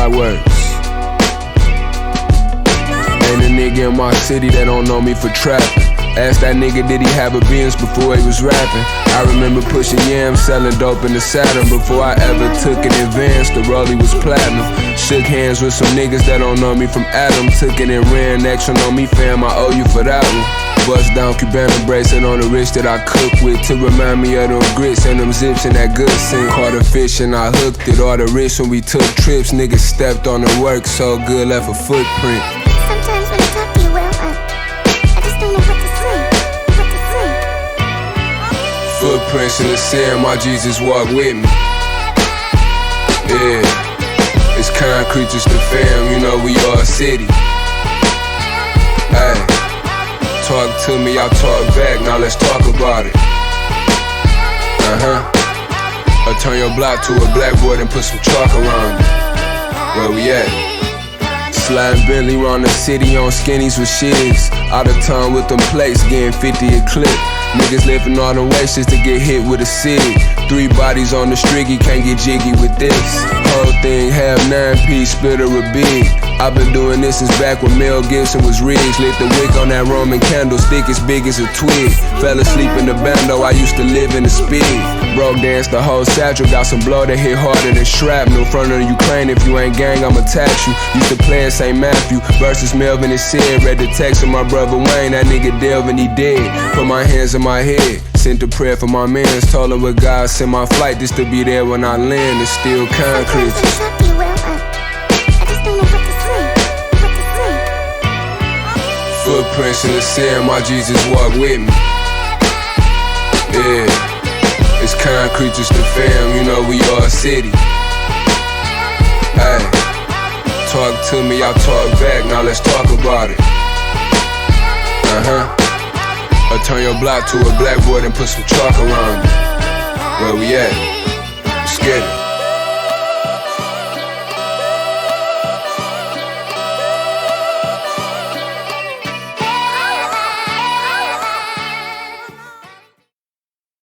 block works. Ain't a nigga in my city that don't know me for trapping. Ask that nigga did he have a Benz before he was rapping. I remember pushing yams, selling dope in the Saturn. Before I ever took an advance, the rollie was platinum. Shook hands with some niggas that don't know me from Adam. Took it and ran, action on me fam, I owe you for that one. Bust down Cubana bracelet on the wrist that I cook with, to remind me of them grits and them zips and that good scene. Caught a fish and I hooked it, all the wrists when we took trips. Niggas stepped on the work so good, left a footprint. Sometimes when I talk to you, well, I just don't know what to say. Footprints in the sand, my Jesus walk with me. Yeah, it's concrete, just the fam, you know we all city. Hey, talk to me, I talk back, now let's talk about it. Or turn your block to a blackboard and put some chalk around it. Where we at? Sliding Bentley round the city on skinnies with shigs. Out of town with them plates, getting 50 a clip. Niggas lifting all them weights just to get hit with a cig. 3 bodies on the striggy, can't get jiggy with this. Whole thing half 9-piece, split or a big. I've been doing this since back when Mel Gibson was Riggs. Lit the wick on that Roman candle, stick as big as a twig. Fell asleep in the bando, I used to live in the speed. Bro danced the whole satchel, got some blow that hit harder than shrapnel. Front of the Ukraine, if you ain't gang, I'ma tax you. Used to play in St. Matthew versus Melvin and Sid. Read the text of my brother Wayne, that nigga Delvin, he dead. Put my hands in my head, sent a prayer for my mans. Told him with God sent my flight just to be there when I land. It's still concrete. Footprints in the sand, my Jesus walk with me. Yeah, it's concrete, just the fam, you know we all city. Hey, talk to me, I talk back, now let's talk about it. Or turn your block to a blackboard and put some chalk around it. Where we at? Let's get it.